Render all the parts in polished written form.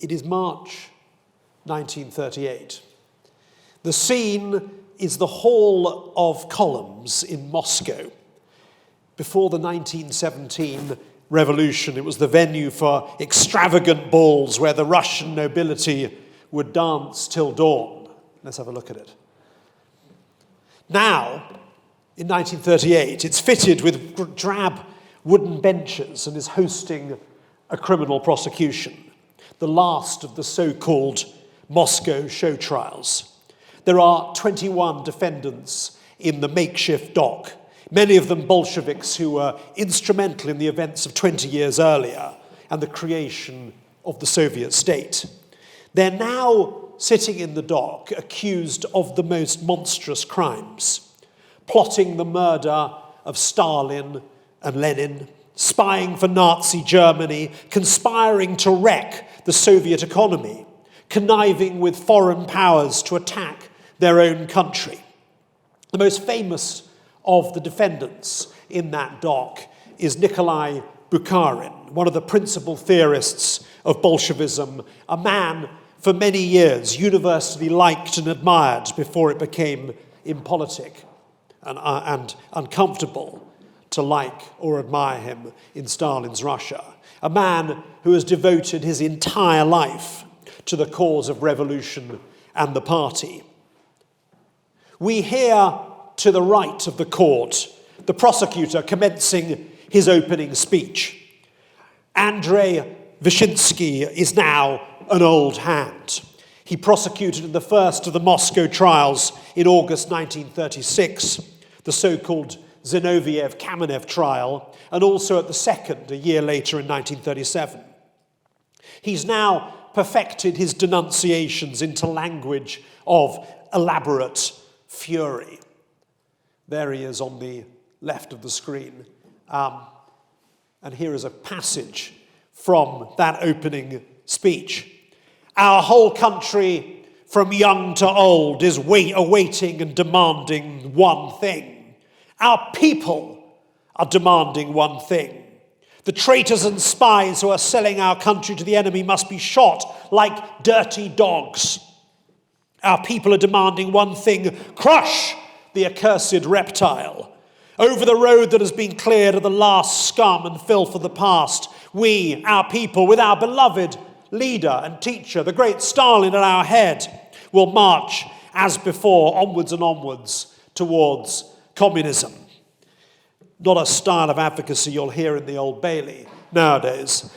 It is March 1938. The scene is the Hall of Columns in Moscow. Before the 1917 revolution, it was the venue for extravagant balls where the Russian nobility would dance till dawn. Let's have a look at it. Now, in 1938, it's fitted with drab wooden benches and is hosting a criminal prosecution, the last of the so-called Moscow show trials. There are 21 defendants in the makeshift dock, many of them Bolsheviks who were instrumental in the events of 20 years earlier and the creation of the Soviet state. They're now sitting in the dock, accused of the most monstrous crimes, plotting the murder of Stalin and Lenin, spying for Nazi Germany, conspiring to wreck the Soviet economy, conniving with foreign powers to attack their own country. The most famous of the defendants in that dock is Nikolai Bukharin, one of the principal theorists of Bolshevism, a man for many years universally liked and admired before it became impolitic and uncomfortable to like or admire him in Stalin's Russia. A man who has devoted his entire life to the cause of revolution and the party. We hear to the right of the court the prosecutor commencing his opening speech. Andrei Vyshinsky is now an old hand. He prosecuted in the first of the Moscow trials in August 1936, the so-called Zinoviev-Kamenev trial, and also at the second a year later in 1937. He's now perfected his denunciations into language of elaborate fury. There he is on the left of the screen. And here is a passage from that opening speech. Our whole country, from young to old, is awaiting and demanding one thing. Our people are demanding one thing. The traitors and spies who are selling our country to the enemy must be shot like dirty dogs. Our people are demanding one thing: crush the accursed reptile. Over the road that has been cleared of the last scum and filth of the past, we, our people, with our beloved leader and teacher, the great Stalin at our head, will march as before, onwards and onwards, towards communism. Not a style of advocacy you'll hear in the Old Bailey nowadays.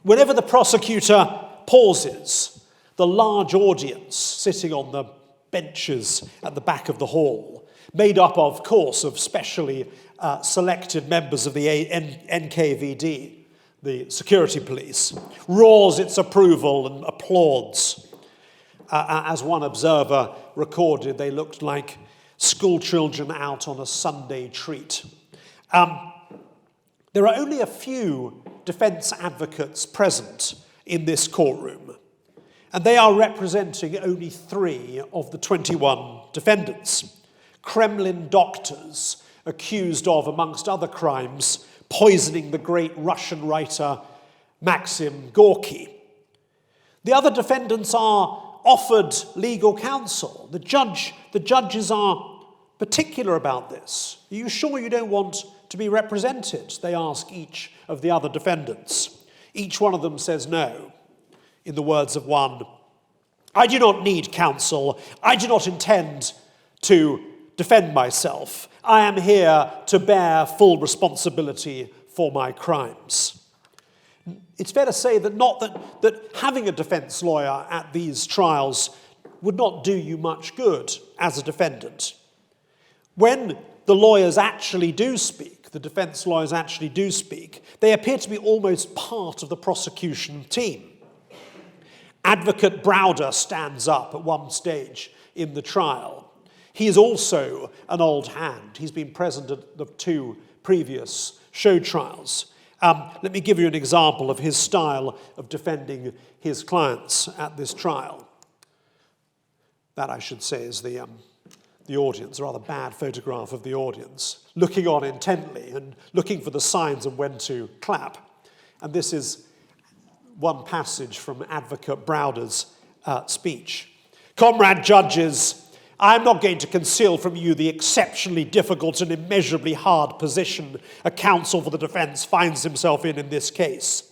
Whenever the prosecutor pauses, the large audience sitting on the benches at the back of the hall, made up, of course, of specially selected members of the NKVD, the security police, roars its approval and applauds. As one observer recorded, they looked like school children out on a Sunday treat. There are only a few defense advocates present in this courtroom, and they are representing only 3 of the 21 defendants. Kremlin doctors accused of, amongst other crimes, poisoning the great Russian writer Maxim Gorky. The other defendants are offered legal counsel. The judges are particular about this. Are you sure you don't want to be represented? They ask each of the other defendants. Each one of them says no. In the words of one, I do not need counsel. I do not intend to defend myself. I am here to bear full responsibility for my crimes. It's fair to say that having a defense lawyer at these trials would not do you much good as a defendant. When the lawyers actually do speak, the defense lawyers actually do speak, they appear to be almost part of the prosecution team. Advocate Browder stands up at one stage in the trial. He is also an old hand. He's been present at the 2 previous show trials. Let me give you an example of his style of defending his clients at this trial. That, I should say, is the audience, a rather bad photograph of the audience, looking on intently and looking for the signs of when to clap. And this is one passage from Advocate Browder's speech. "Comrade judges, I am not going to conceal from you the exceptionally difficult and immeasurably hard position a counsel for the defence finds himself in this case.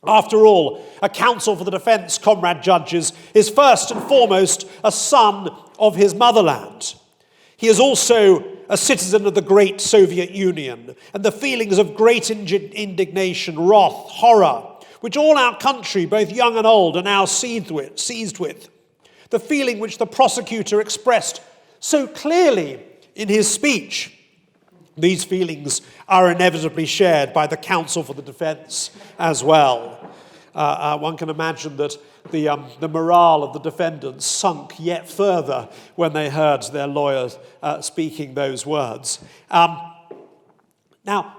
After all, a counsel for the defence, comrade judges, is first and foremost a son of his motherland. He is also a citizen of the great Soviet Union, and the feelings of great indignation, wrath, horror, which all our country, both young and old, are now seized with, the feeling which the prosecutor expressed so clearly in his speech, these feelings are inevitably shared by the counsel for the defence as well." One can imagine that the morale of the defendants sunk yet further when they heard their lawyers speaking those words. Now,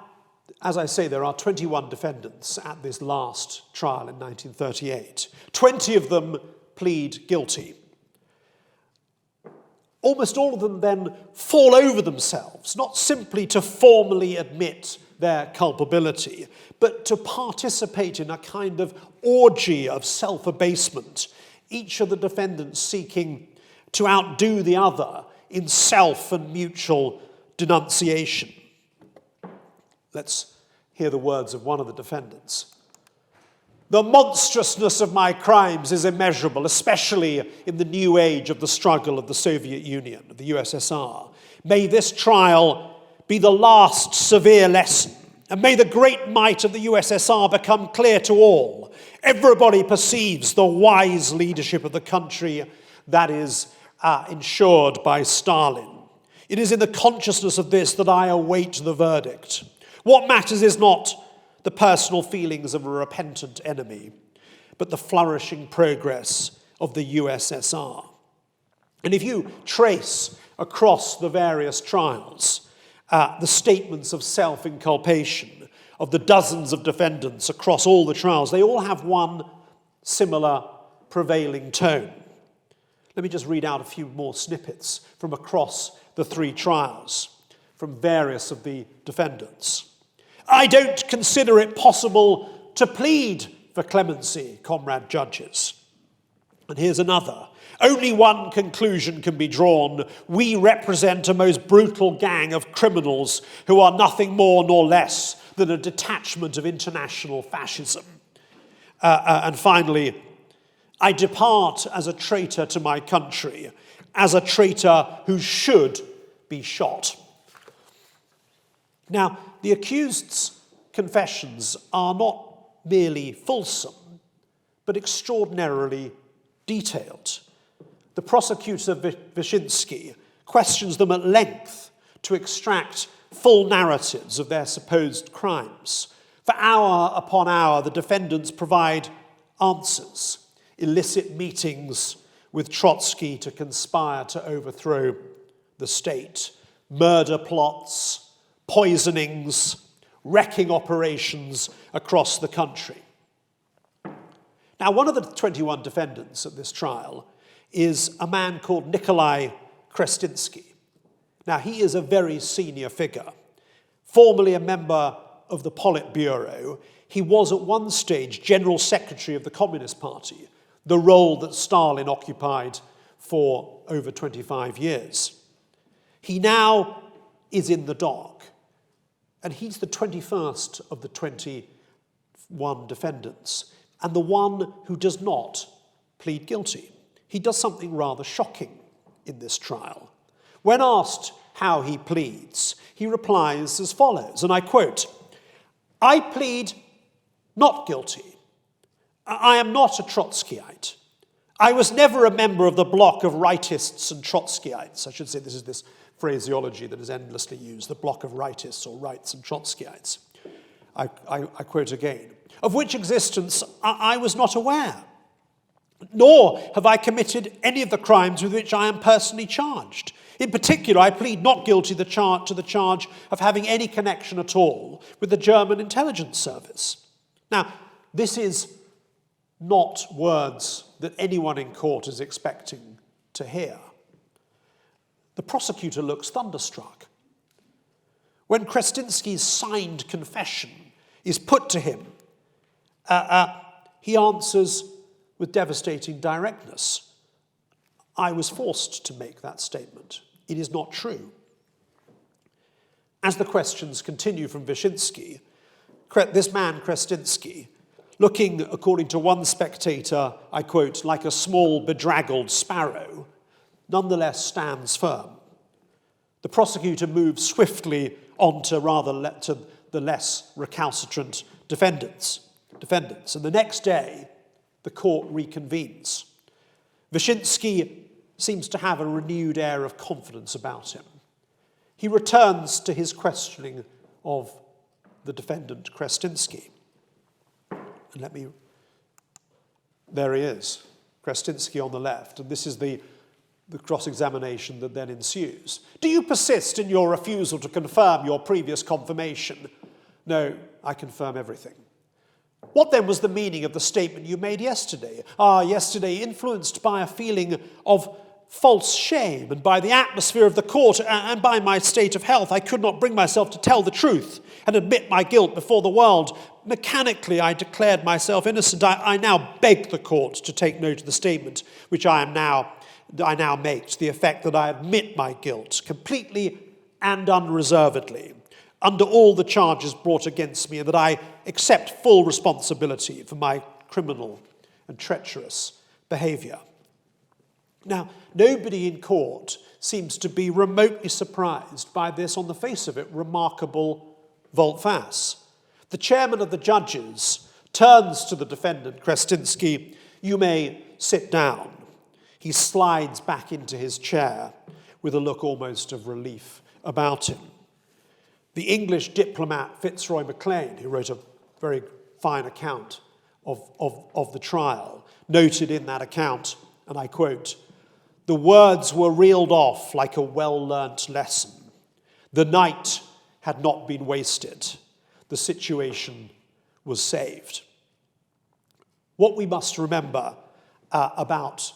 as I say, there are 21 defendants at this last trial in 1938. 20 of them plead guilty. Almost all of them then fall over themselves, not simply to formally admit their culpability, but to participate in a kind of orgy of self-abasement, each of the defendants seeking to outdo the other in self and mutual denunciation. Let's hear the words of one of the defendants. "The monstrousness of my crimes is immeasurable, especially in the new age of the struggle of the Soviet Union, of the USSR. May this trial be the last severe lesson, and may the great might of the USSR become clear to all. Everybody perceives the wise leadership of the country that is ensured by Stalin. It is in the consciousness of this that I await the verdict. What matters is not the personal feelings of a repentant enemy, but the flourishing progress of the USSR." And if you trace across the various trials the statements of self-inculpation of the dozens of defendants across all the trials, they all have one similar prevailing tone. Let me just read out a few more snippets from across the three trials, from various of the defendants. "I don't consider it possible to plead for clemency, comrade judges." And here's another. "Only one conclusion can be drawn. We represent a most brutal gang of criminals who are nothing more nor less than a detachment of international fascism." And finally, "I depart as a traitor to my country, as a traitor who should be shot." Now, the accused's confessions are not merely fulsome, but extraordinarily detailed. The prosecutor, Wyszynski, questions them at length to extract full narratives of their supposed crimes. For hour upon hour, the defendants provide answers, illicit meetings with Trotsky to conspire to overthrow the state, murder plots, poisonings, wrecking operations across the country. Now, one of the 21 defendants at this trial is a man called Nikolai Krestinsky. Now, he is a very senior figure. Formerly a member of the Politburo, he was at one stage General Secretary of the Communist Party, the role that Stalin occupied for over 25 years. He now is in the dock. And he's the 21st of the 21 defendants, and the one who does not plead guilty. He does something rather shocking in this trial. When asked how he pleads, he replies as follows, and I quote, "I plead not guilty. I am not a Trotskyite. I was never a member of the bloc of rightists and Trotskyites." I should say this is this phraseology that is endlessly used, the bloc of rightists or rights and Trotskyites. I quote again, "Of which existence I was not aware, nor have I committed any of the crimes with which I am personally charged. In particular, I plead not guilty to the charge of having any connection at all with the German intelligence service." Now, this is not words that anyone in court is expecting to hear. The prosecutor looks thunderstruck. When Krestinsky's signed confession is put to him, he answers with devastating directness. I was forced to make that statement. It is not true. As the questions continue from Wyszynski, this man, Krestinsky, looking, according to one spectator, I quote, like a small bedraggled sparrow, nonetheless stands firm. The prosecutor moves swiftly on to to the less recalcitrant defendants. And the next day, the court reconvenes. Wyszynski seems to have a renewed air of confidence about him. He returns to his questioning of the defendant, Krestinsky. And there he is, Krestinsky on the left, and this is the cross-examination that then ensues. Do you persist in your refusal to confirm your previous confirmation? No, I confirm everything. What then was the meaning of the statement you made yesterday? Yesterday, influenced by a feeling of false shame and by the atmosphere of the court and by my state of health, I could not bring myself to tell the truth and admit my guilt before the world. Mechanically, I declared myself innocent. I now beg the court to take note of the statement which I now make, to the effect that I admit my guilt completely and unreservedly under all the charges brought against me, and that I accept full responsibility for my criminal and treacherous behaviour. Now, nobody in court seems to be remotely surprised by this, on the face of it, remarkable volte-face. The chairman of the judges turns to the defendant, Krestinsky. You may sit down. He slides back into his chair with a look almost of relief about him. The English diplomat Fitzroy Maclean, who wrote a very fine account of the trial, noted in that account, and I quote, "The words were reeled off like a well-learnt lesson. The night had not been wasted. The situation was saved." What we must remember about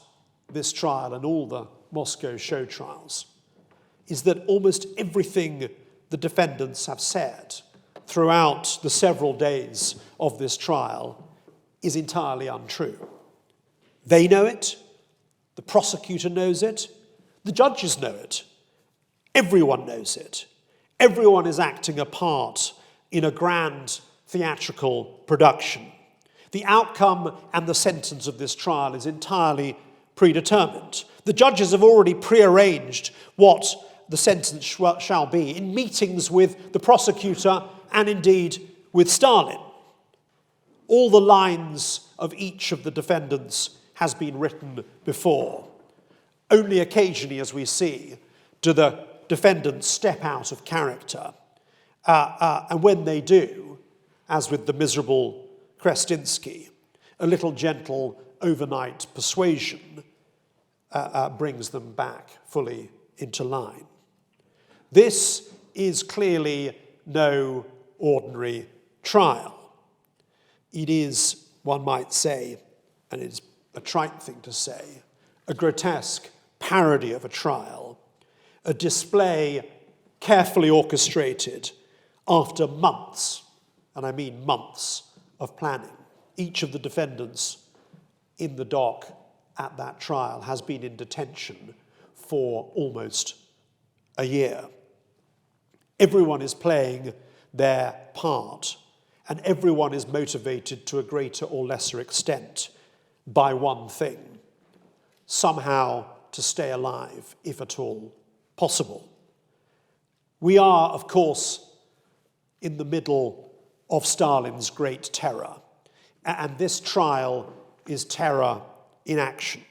this trial and all the Moscow show trials is that almost everything the defendants have said throughout the several days of this trial is entirely untrue. They know it, the prosecutor knows it, the judges know it, everyone knows it. Everyone is acting a part in a grand theatrical production. The outcome and the sentence of this trial is entirely predetermined. The judges have already prearranged what the sentence shall be in meetings with the prosecutor and indeed with Stalin. All the lines of each of the defendants has been written before. Only occasionally, as we see, do the defendants step out of character. And when they do, as with the miserable Krestinsky, a little gentle overnight persuasion brings them back fully into line. This is clearly no ordinary trial. It is, one might say, and it's a trite thing to say, a grotesque parody of a trial, a display carefully orchestrated after months, and I mean months, of planning. Each of the defendants in the dock at that trial has been in detention for almost a year. Everyone is playing their part, and everyone is motivated to a greater or lesser extent by one thing: somehow to stay alive, if at all possible. We are, of course, in the middle of Stalin's Great Terror, and this trial is terror in action.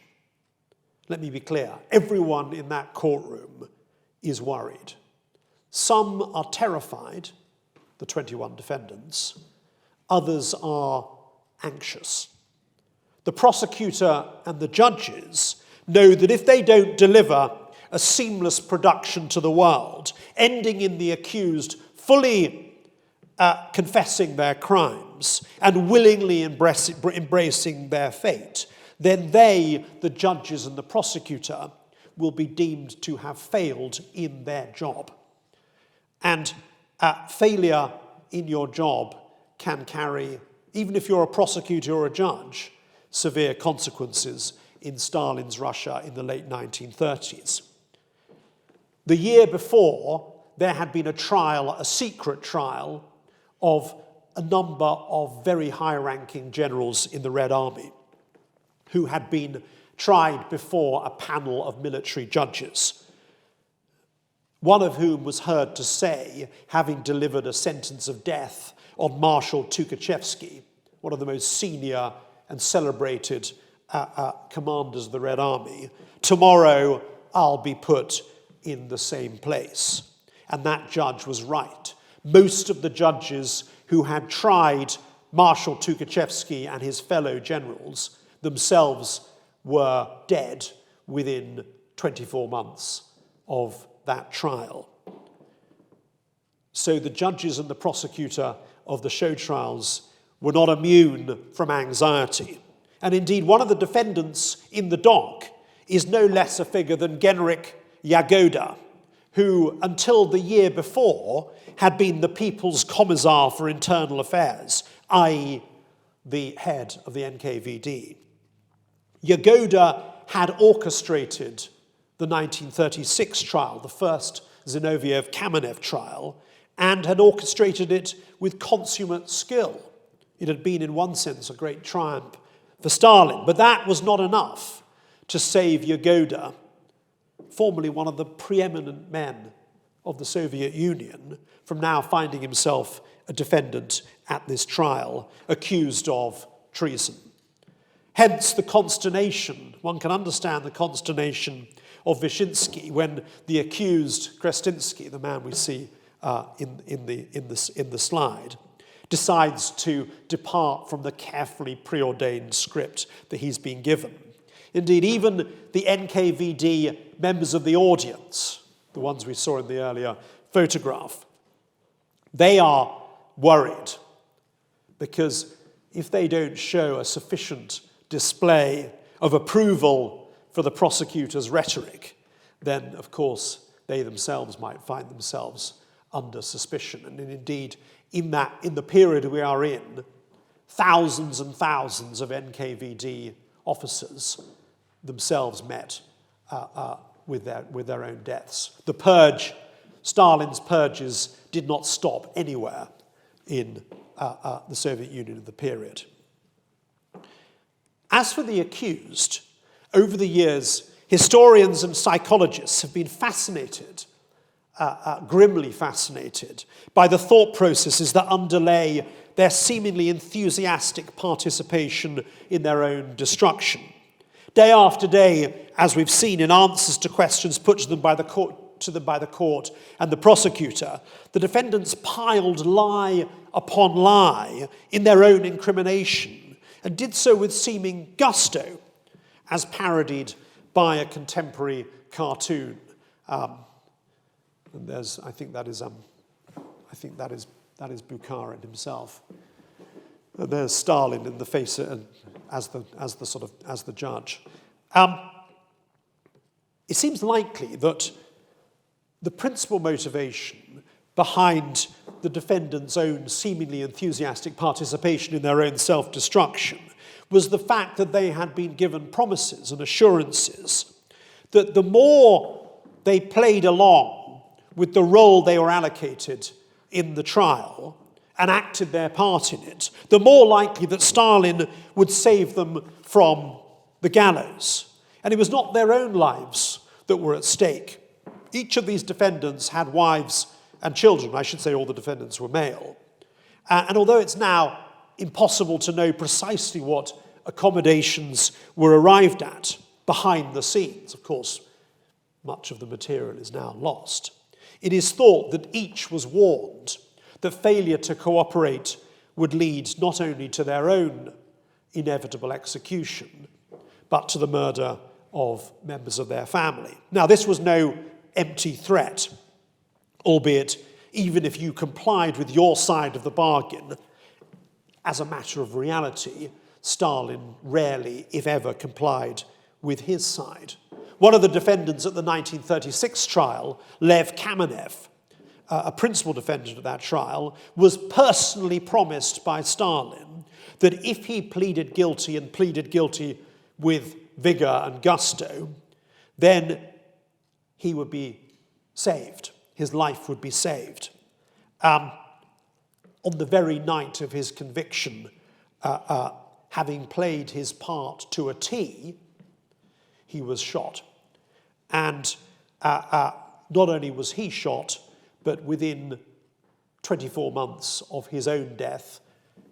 Let me be clear, everyone in that courtroom is worried. Some are terrified, the 21 defendants, others are anxious. The prosecutor and the judges know that if they don't deliver a seamless production to the world, ending in the accused fully confessing their crimes and willingly embracing their fate, then they, the judges and the prosecutor, will be deemed to have failed in their job. And failure in your job can carry even if you're a prosecutor or a judge, severe consequences in Stalin's Russia in the late 1930s. The year before, there had been a trial, a secret trial, of a number of very high-ranking generals in the Red Army who had been tried before a panel of military judges, one of whom was heard to say, having delivered a sentence of death on Marshal Tukhachevsky, one of the most senior and celebrated commanders of the Red Army, "Tomorrow I'll be put in the same place." And that judge was right. Most of the judges who had tried Marshal Tukhachevsky and his fellow generals themselves were dead within 24 months of that trial. So the judges and the prosecutor of the show trials were not immune from anxiety. And indeed, one of the defendants in the dock is no less a figure than Genrikh Yagoda, who until the year before had been the People's Commissar for Internal Affairs, i.e. the head of the NKVD. Yagoda had orchestrated the 1936 trial, the first Zinoviev-Kamenev trial, and had orchestrated it with consummate skill. It had been, in one sense, a great triumph for Stalin, but that was not enough to save Yagoda, formerly one of the preeminent men of the Soviet Union, from now finding himself a defendant at this trial, accused of treason. Hence the consternation, one can understand the consternation of Vyshinsky when the accused, Krestinsky, the man we see in the slide, decides to depart from the carefully preordained script that he's been given. Indeed, even the NKVD members of the audience, the ones we saw in the earlier photograph, they are worried because if they don't show a sufficient display of approval for the prosecutor's rhetoric, then, of course, they themselves might find themselves under suspicion. And indeed, in the period we are in, thousands and thousands of NKVD officers themselves met with their own deaths. The purge, Stalin's purges, did not stop anywhere in the Soviet Union of the period. As for the accused, over the years, historians and psychologists have been fascinated, grimly fascinated, by the thought processes that underlay their seemingly enthusiastic participation in their own destruction. Day after day, as we've seen in answers to questions put to them by the court and the prosecutor, the defendants piled lie upon lie in their own incrimination, and did so with seeming gusto, as parodied by a contemporary cartoon. And there's, I think that is Bukharin himself. And there's Stalin in the face as the judge. It seems likely that the principal motivation behind the defendants' own seemingly enthusiastic participation in their own self-destruction was the fact that they had been given promises and assurances that the more they played along with the role they were allocated in the trial and acted their part in it, the more likely that Stalin would save them from the gallows. And it was not their own lives that were at stake. Each of these defendants had wives and children. I should say all the defendants were male. And although it's now impossible to know precisely what accommodations were arrived at behind the scenes, of course, much of the material is now lost, it is thought that each was warned that failure to cooperate would lead not only to their own inevitable execution, but to the murder of members of their family. Now, this was no empty threat, albeit even if you complied with your side of the bargain, as a matter of reality, Stalin rarely, if ever, complied with his side. One of the defendants at the 1936 trial, Lev Kamenev, a principal defendant of that trial, was personally promised by Stalin that if he pleaded guilty and pleaded guilty with vigour and gusto, then he would be saved. His life would be saved. On the very night of his conviction, having played his part to a T, he was shot. And not only was he shot, but within 24 months of his own death,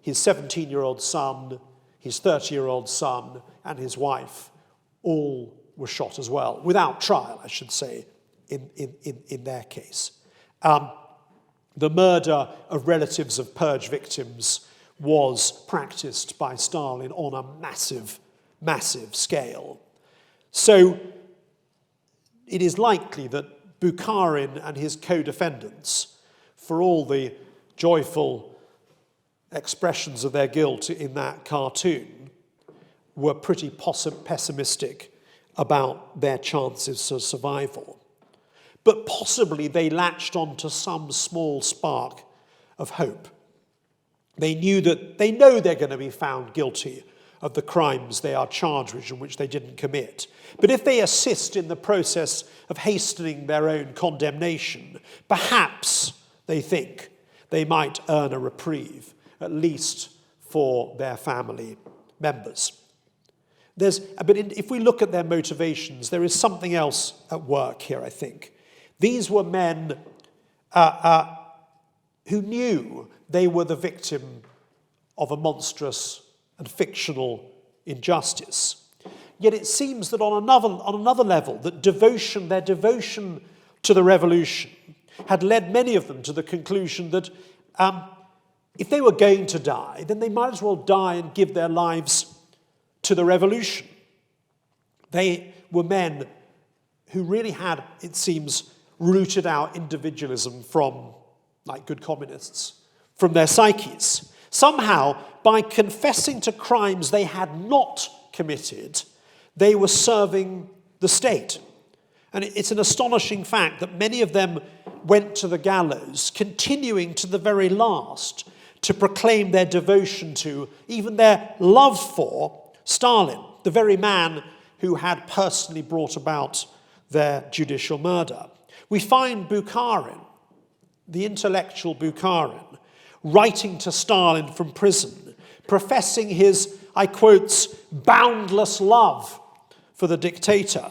his 17-year-old son, his 30-year-old son, and his wife all were shot as well, without trial, I should say, in their case. The murder of relatives of purge victims was practiced by Stalin on a massive, massive scale. So it is likely that Bukharin and his co-defendants, for all the joyful expressions of their guilt in that cartoon, were pretty pessimistic about their chances of survival. But possibly they latched onto some small spark of hope. They know they're going to be found guilty of the crimes they are charged with and which they didn't commit. But if they assist in the process of hastening their own condemnation, perhaps they think they might earn a reprieve, at least for their family members. If we look at their motivations, there is something else at work here, I think. These were men who knew they were the victim of a monstrous and fictional injustice. Yet it seems that on another level, that their devotion to the revolution had led many of them to the conclusion that if they were going to die, then they might as well die and give their lives to the revolution. They were men who really had, it seems, rooted out individualism from, like good communists, from their psyches. Somehow, by confessing to crimes they had not committed, they were serving the state. And it's an astonishing fact that many of them went to the gallows, continuing to the very last to proclaim their devotion to, even their love for, Stalin, the very man who had personally brought about their judicial murder. We find Bukharin, the intellectual Bukharin, writing to Stalin from prison, professing his, I quote, boundless love for the dictator,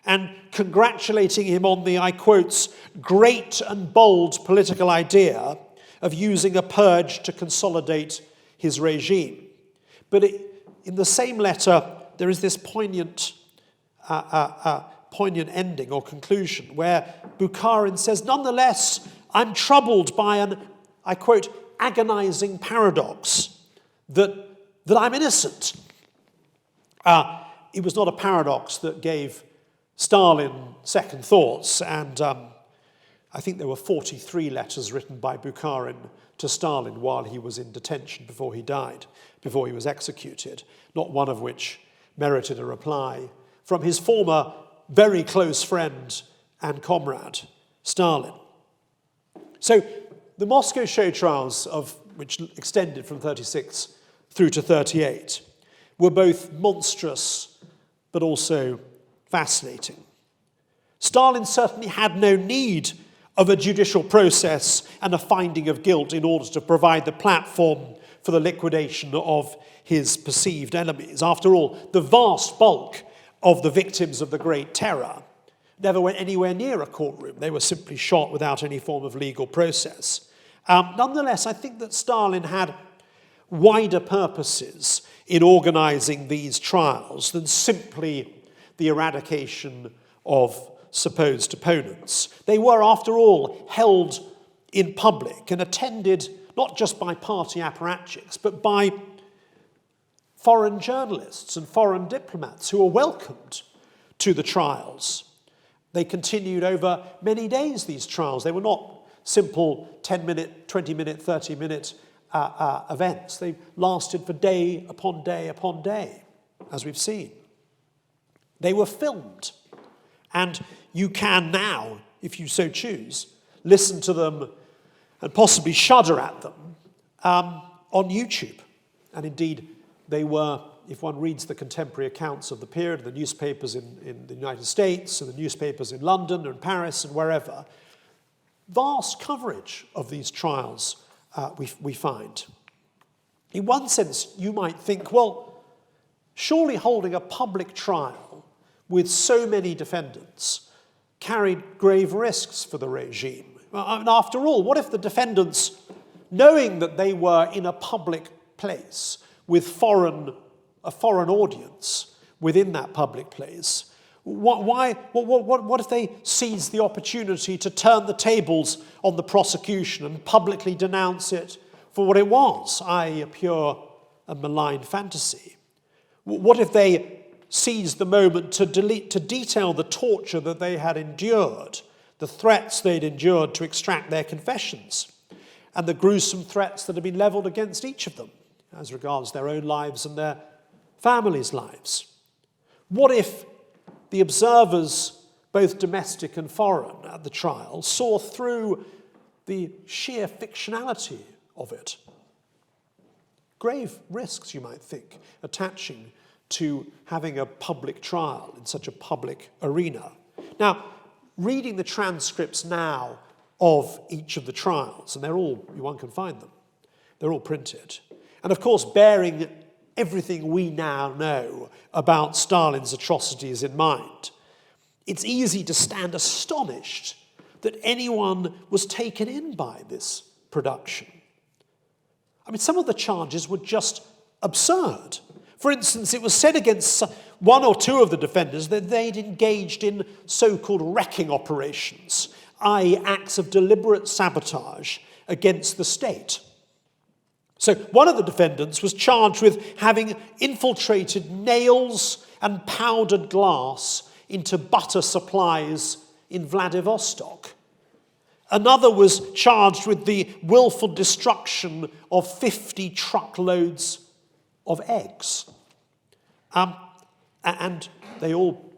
and congratulating him on the, I quote, great and bold political idea of using a purge to consolidate his regime. But in the same letter, there is this poignant ending or conclusion where Bukharin says, nonetheless, I'm troubled by an, I quote, agonizing paradox that I'm innocent. It was not a paradox that gave Stalin second thoughts, and I think there were 43 letters written by Bukharin to Stalin while he was in detention before he died, before he was executed, not one of which merited a reply from his former very close friend and comrade, Stalin. So the Moscow show trials, which extended from 36 through to 38, were both monstrous but also fascinating. Stalin certainly had no need of a judicial process and a finding of guilt in order to provide the platform for the liquidation of his perceived enemies. After all, the vast bulk of the victims of the Great Terror never went anywhere near a courtroom. They were simply shot without any form of legal process. Nonetheless, I think that Stalin had wider purposes in organizing these trials than simply the eradication of supposed opponents. They were, after all, held in public and attended not just by party apparatchiks, but by foreign journalists and foreign diplomats who were welcomed to the trials. They continued over many days, these trials. They were not simple 10-minute, 20-minute, 30-minute events. They lasted for day upon day upon day, as we've seen. They were filmed, and you can now, if you so choose, listen to them and possibly shudder at them on YouTube. And indeed, they were, if one reads the contemporary accounts of the period, the newspapers in the United States and the newspapers in London and Paris and wherever, vast coverage of these trials we find. In one sense, you might think, well, surely holding a public trial with so many defendants carried grave risks for the regime. And after all, what if the defendants, knowing that they were in a public place with a foreign audience within that public place, what if they seized the opportunity to turn the tables on the prosecution and publicly denounce it for what it was, i.e. a pure and malign fantasy? What if they seized the moment to detail the torture that they had endured, the threats they'd endured to extract their confessions, and the gruesome threats that had been levelled against each of them as regards their own lives and their families' lives? What if the observers, both domestic and foreign, at the trial saw through the sheer fictionality of it? Grave risks, you might think, attaching to having a public trial in such a public arena. Now, reading the transcripts now of each of the trials, and one can find them, they're all printed, and of course bearing everything we now know about Stalin's atrocities in mind, it's easy to stand astonished that anyone was taken in by this production. I mean, some of the charges were just absurd. For instance, it was said against one or two of the defenders that they'd engaged in so-called wrecking operations, i.e. acts of deliberate sabotage against the state. So one of the defendants was charged with having infiltrated nails and powdered glass into butter supplies in Vladivostok. Another was charged with the willful destruction of 50 truckloads of eggs. And they all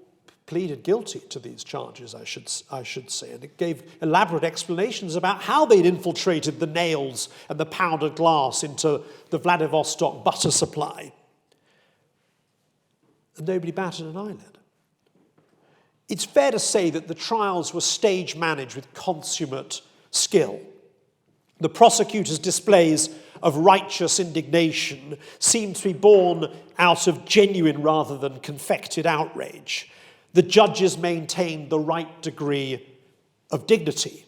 pleaded guilty to these charges, I should say, and it gave elaborate explanations about how they'd infiltrated the nails and the powdered glass into the Vladivostok butter supply. And nobody batted an eyelid. It's fair to say that the trials were stage managed with consummate skill. The prosecutor's displays of righteous indignation seemed to be born out of genuine rather than confected outrage. The judges maintained the right degree of dignity.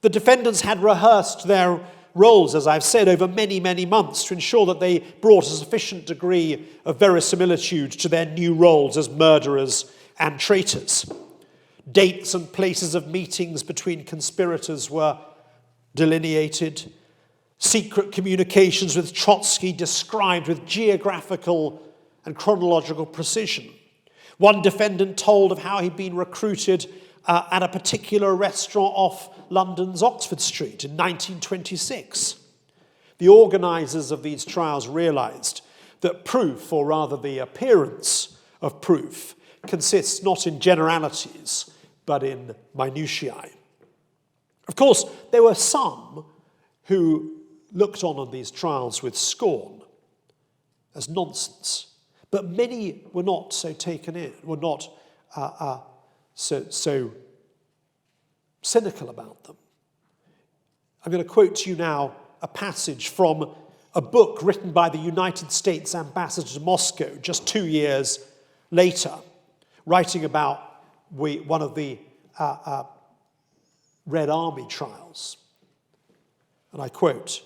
The defendants had rehearsed their roles, as I've said, over many, many months to ensure that they brought a sufficient degree of verisimilitude to their new roles as murderers and traitors. Dates and places of meetings between conspirators were delineated. Secret communications with Trotsky described with geographical and chronological precision. One defendant told of how he'd been recruited at a particular restaurant off London's Oxford Street in 1926. The organisers of these trials realised that proof, or rather the appearance of proof, consists not in generalities, but in minutiae. Of course, there were some who looked on these trials with scorn, as nonsense. But many were not so taken in, were not so cynical about them. I'm going to quote to you now a passage from a book written by the United States ambassador to Moscow just 2 years later, writing about one of the Red Army trials. And I quote,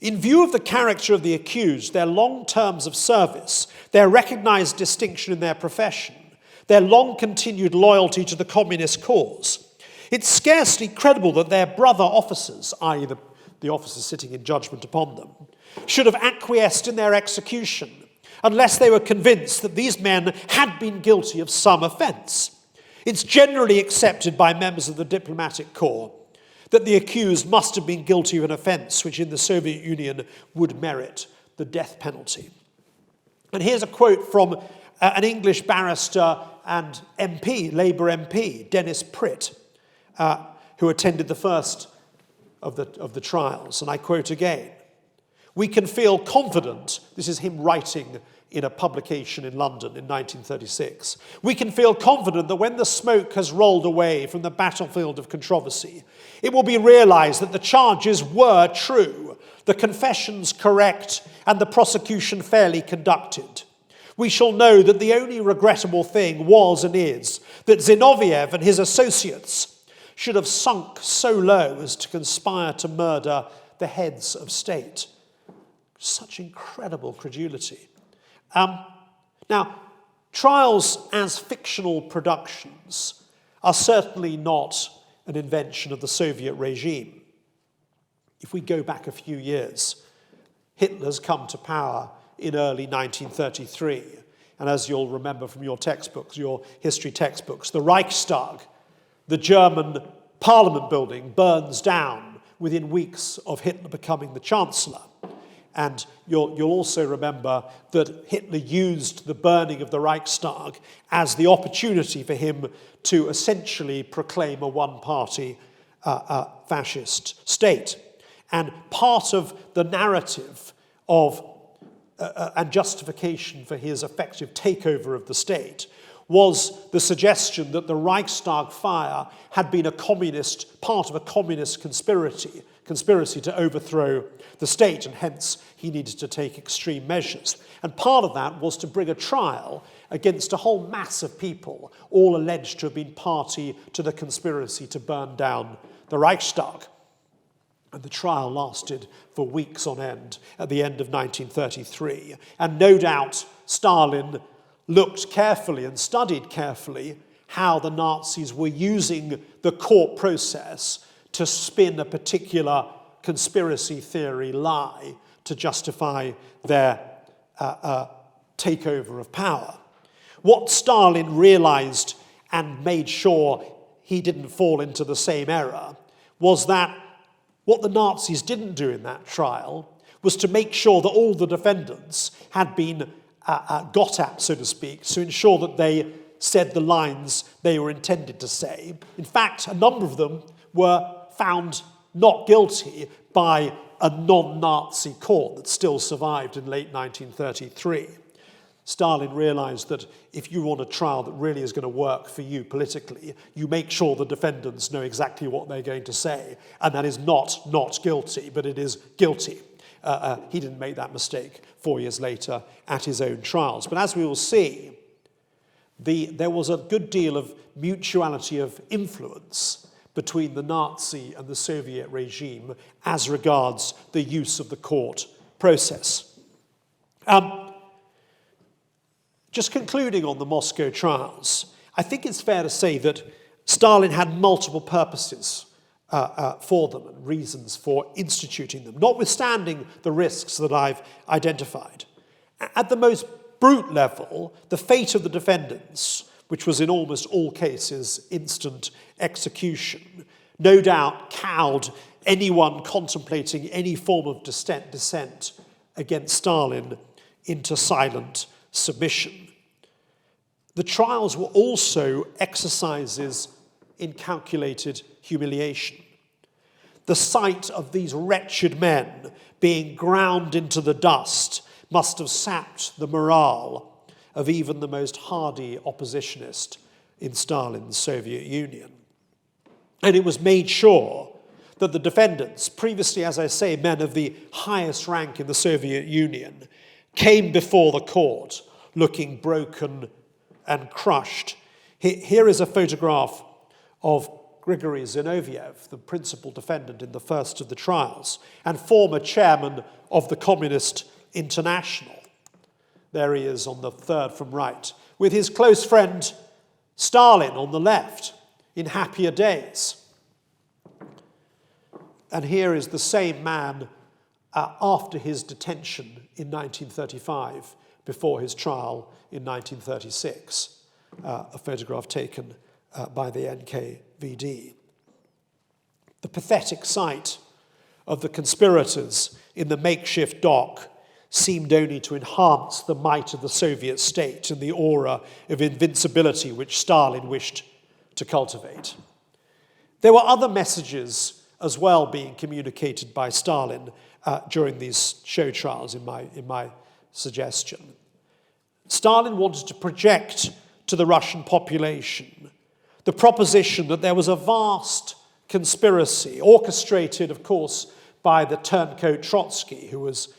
"In view of the character of the accused, their long terms of service, their recognized distinction in their profession, their long-continued loyalty to the communist cause, it's scarcely credible that their brother officers, i.e. the officers sitting in judgment upon them, should have acquiesced in their execution unless they were convinced that these men had been guilty of some offence. It's generally accepted by members of the diplomatic corps that the accused must have been guilty of an offence which in the Soviet Union would merit the death penalty." And here's a quote from an English barrister and MP, Labour MP, Dennis Pritt, who attended the first of the trials. And I quote again, We can feel confident, this is him writing in a publication in London in 1936, we can feel confident that when the smoke has rolled away from the battlefield of controversy, it will be realized that the charges were true, the confessions correct, and the prosecution fairly conducted. We shall know that the only regrettable thing was and is that Zinoviev and his associates should have sunk so low as to conspire to murder the heads of state. Such incredible credulity. Now, trials as fictional productions are certainly not an invention of the Soviet regime. If we go back a few years, Hitler's come to power in early 1933. And as you'll remember from your textbooks, your history textbooks, the Reichstag, the German parliament building, burns down within weeks of Hitler becoming the chancellor. And you'll also remember that Hitler used the burning of the Reichstag as the opportunity for him to essentially proclaim a one-party fascist state. And part of the narrative of and justification for his effective takeover of the state was the suggestion that the Reichstag fire had been part of a communist conspiracy to overthrow the state, and hence he needed to take extreme measures. And part of that was to bring a trial against a whole mass of people, all alleged to have been party to the conspiracy to burn down the Reichstag. And the trial lasted for weeks on end at the end of 1933. And no doubt Stalin looked carefully and studied carefully how the Nazis were using the court process to spin a particular conspiracy theory lie to justify their takeover of power. What Stalin realized and made sure he didn't fall into the same error was that what the Nazis didn't do in that trial was to make sure that all the defendants had been got at, so to speak, to ensure that they said the lines they were intended to say. In fact, a number of them were found not guilty by a non-Nazi court that still survived in late 1933. Stalin realized that if you want a trial that really is going to work for you politically, you make sure the defendants know exactly what they're going to say, and that is not guilty, but it is guilty. He didn't make that mistake 4 years later at his own trials. But as we will see, there was a good deal of mutuality of influence between the Nazi and the Soviet regime as regards the use of the court process. Just concluding on the Moscow trials, I think it's fair to say that Stalin had multiple purposes for them and reasons for instituting them, notwithstanding the risks that I've identified. At the most brute level, the fate of the defendants, which was in almost all cases instant execution, no doubt cowed anyone contemplating any form of dissent against Stalin into silent submission. The trials were also exercises in calculated humiliation. The sight of these wretched men being ground into the dust must have sapped the morale of even the most hardy oppositionist in Stalin's Soviet Union. And it was made sure that the defendants, previously, as I say, men of the highest rank in the Soviet Union, came before the court looking broken and crushed. Here is a photograph of Gregory Zinoviev, the principal defendant in the first of the trials, and former chairman of the Communist International. There he is on the third from right, with his close friend Stalin on the left, in happier days. And here is the same man after his detention in 1935, before his trial in 1936, a photograph taken by the NKVD. The pathetic sight of the conspirators in the makeshift dock seemed only to enhance the might of the Soviet state and the aura of invincibility which Stalin wished to cultivate. There were other messages as well being communicated by Stalin during these show trials, in my suggestion. Stalin wanted to project to the Russian population the proposition that there was a vast conspiracy, orchestrated, of course, by the turncoat Trotsky, who was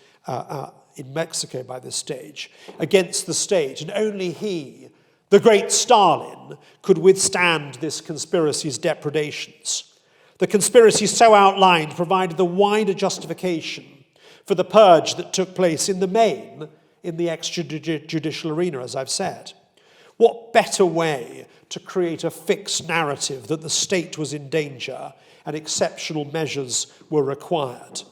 in Mexico by this stage, against the state, and only he, the great Stalin, could withstand this conspiracy's depredations. The conspiracy so outlined provided the wider justification for the purge that took place in the main in the extrajudicial arena, as I've said. What better way to create a fixed narrative that the state was in danger and exceptional measures were required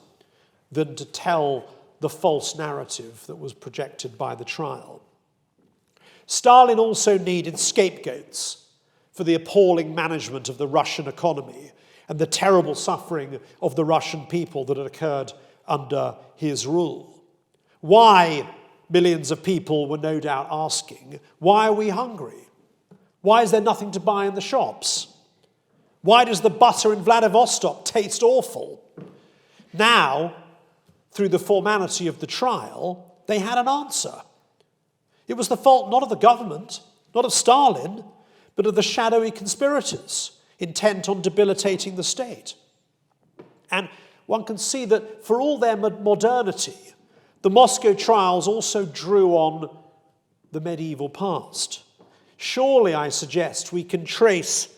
than to tell the false narrative that was projected by the trial? Stalin also needed scapegoats for the appalling management of the Russian economy and the terrible suffering of the Russian people that had occurred under his rule. Why, millions of people were no doubt asking, why are we hungry? Why is there nothing to buy in the shops? Why does the butter in Vladivostok taste awful? Now, through the formality of the trial, they had an answer. It was the fault not of the government, not of Stalin, but of the shadowy conspirators intent on debilitating the state. And one can see that for all their modernity, the Moscow trials also drew on the medieval past. Surely, I suggest, we can trace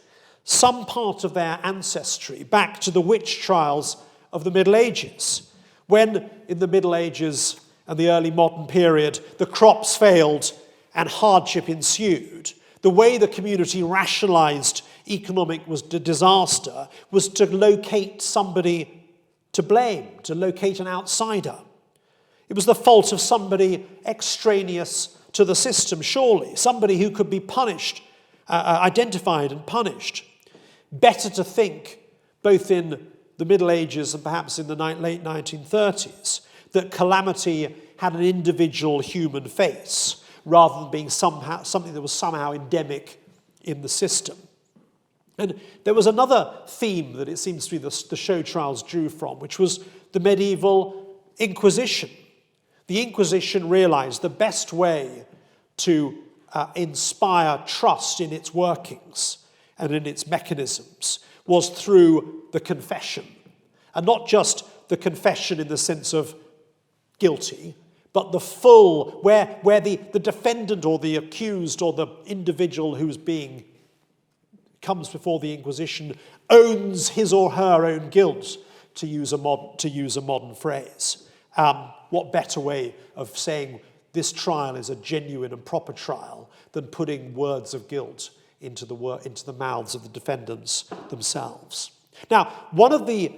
some part of their ancestry back to the witch trials of the Middle Ages, when in the Middle Ages and the early modern period, the crops failed and hardship ensued. The way the community rationalized economic disaster was to locate somebody to blame, to locate an outsider. It was the fault of somebody extraneous to the system, surely, somebody who could be punished, identified and punished. Better to think, both in the Middle Ages and perhaps in the late 1930s, that calamity had an individual human face, rather than being something that was somehow endemic in the system. And there was another theme that it seems to be the show trials drew from, which was the Medieval Inquisition. The Inquisition realized the best way to inspire trust in its workings and in its mechanisms was through the confession. And not just the confession in the sense of guilty, but the full, where the defendant or the accused or the individual who's comes before the Inquisition owns his or her own guilt, to use a modern phrase. What better way of saying this trial is a genuine and proper trial than putting words of guilt into the mouths of the defendants themselves? Now, one of the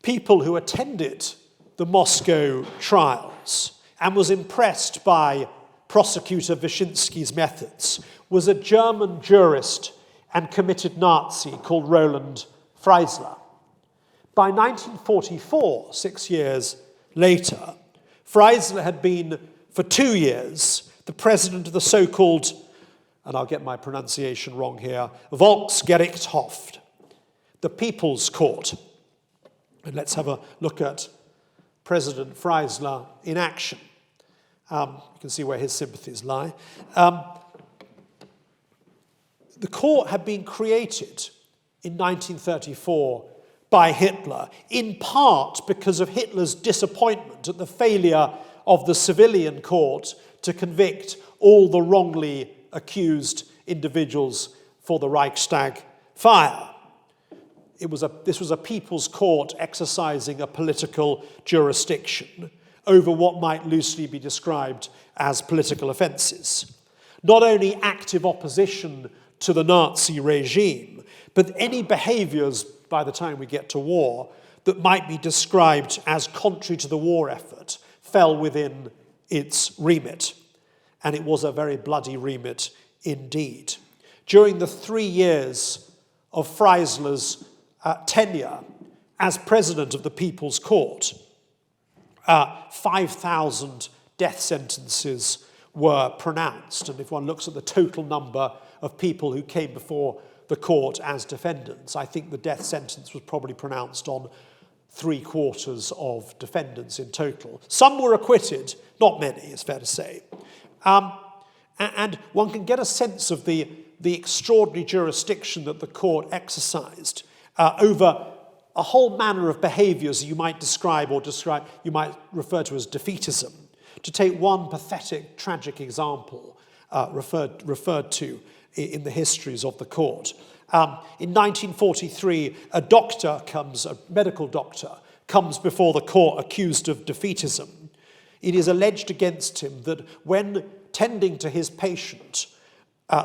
people who attended the Moscow trials and was impressed by Prosecutor Wyszynski's methods was a German jurist and committed Nazi called Roland Freisler. By 1944, 6 years later, Freisler had been, for 2 years, the president of the so-called, and I'll get my pronunciation wrong here, Volksgerichtshof, the People's Court. And let's have a look at President Freisler in action. You can see where his sympathies lie. The court had been created in 1934 by Hitler, in part because of Hitler's disappointment at the failure of the civilian court to convict all the wrongly accused individuals for the Reichstag fire. This was a people's court exercising a political jurisdiction over what might loosely be described as political offences. Not only active opposition to the Nazi regime, but any behaviours, by the time we get to war, that might be described as contrary to the war effort fell within its remit. And it was a very bloody remit indeed. During the 3 years of Freisler's tenure as president of the People's Court, 5,000 death sentences were pronounced. And if one looks at the total number of people who came before the court as defendants, I think the death sentence was probably pronounced on 3/4 of defendants in total. Some were acquitted, not many, it's fair to say. And one can get a sense of the extraordinary jurisdiction that the court exercised over a whole manner of behaviours you might you might refer to as defeatism. To take one pathetic, tragic example referred to in the histories of the court. In 1943, a medical doctor comes before the court accused of defeatism. It is alleged against him that when tending to his patient,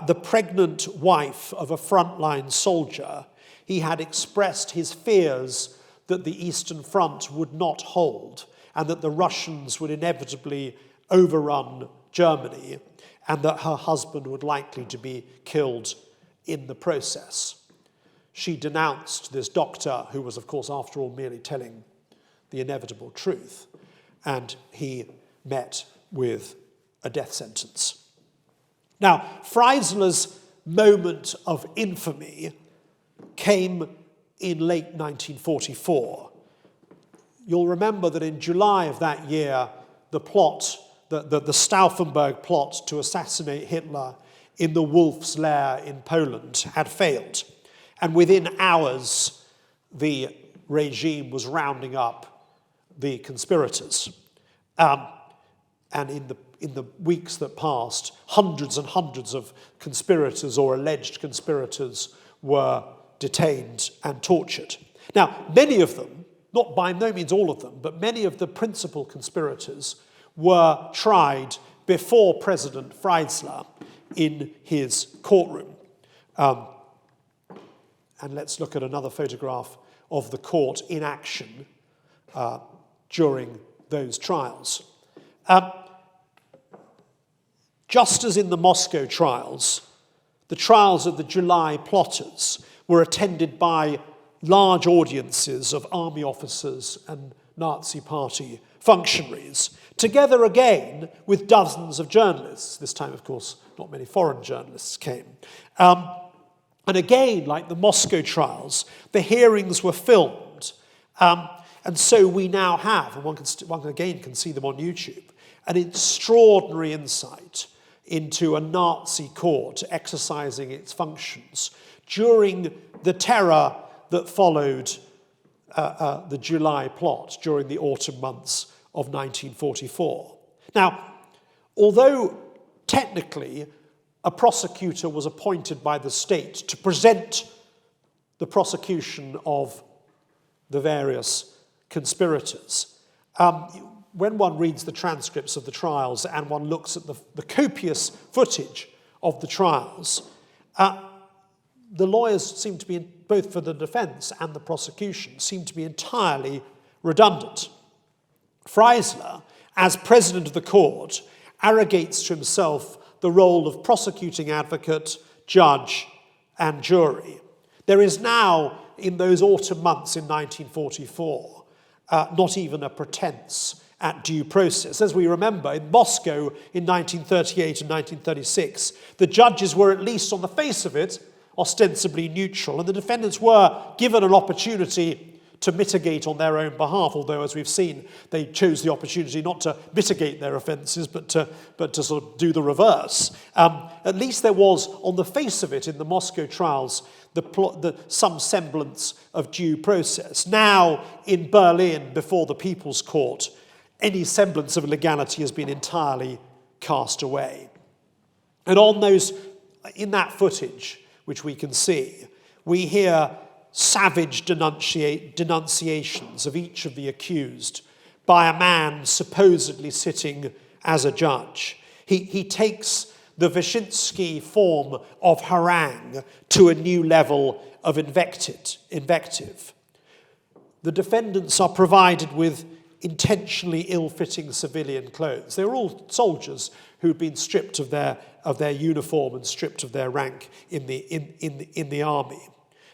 the pregnant wife of a frontline soldier, he had expressed his fears that the Eastern Front would not hold and that the Russians would inevitably overrun Germany and that her husband would likely to be killed in the process. She denounced this doctor, who was, of course, after all, merely telling the inevitable truth, and he met with a death sentence. Now, Freisler's moment of infamy came in late 1944. You'll remember that in July of that year, the Stauffenberg plot to assassinate Hitler in the Wolf's Lair in Poland had failed. And within hours, the regime was rounding up the conspirators. And in the weeks that passed, hundreds and hundreds of conspirators or alleged conspirators were detained and tortured. Now, many of them, not by no means all of them, but many of the principal conspirators were tried before President Freisler in his courtroom. And let's look at another photograph of the court in action during those trials. Just as in the Moscow trials, the trials of the July plotters were attended by large audiences of army officers and Nazi Party functionaries, together again with dozens of journalists. This time, of course, not many foreign journalists came. And again, like the Moscow trials, the hearings were filmed. And so we now have, and one again can see them on YouTube, an extraordinary insight into a Nazi court exercising its functions during the terror that followed the July plot during the autumn months of 1944. Now, although technically a prosecutor was appointed by the state to present the prosecution of the various conspirators, when one reads the transcripts of the trials and one looks at the copious footage of the trials, the lawyers seem to be, both for the defense and the prosecution, seem to be entirely redundant. Freisler, as president of the court, arrogates to himself the role of prosecuting advocate, judge, and jury. There is now, in those autumn months in 1944, not even a pretense at due process. As we remember, in Moscow in 1938 and 1936, the judges were, at least on the face of it, ostensibly neutral, and the defendants were given an opportunity to mitigate on their own behalf, although, as we've seen, they chose the opportunity not to mitigate their offences, but to sort of do the reverse. At least there was, on the face of it, in the Moscow trials, some semblance of due process. Now, in Berlin, before the People's Court, any semblance of legality has been entirely cast away. And in that footage, which we can see, we hear savage denunciations of each of the accused by a man supposedly sitting as a judge. He takes the Wyszynski form of harangue to a new level of invective. The defendants are provided with intentionally ill-fitting civilian clothes. They were all soldiers who had been stripped of their uniform and stripped of their rank in the army.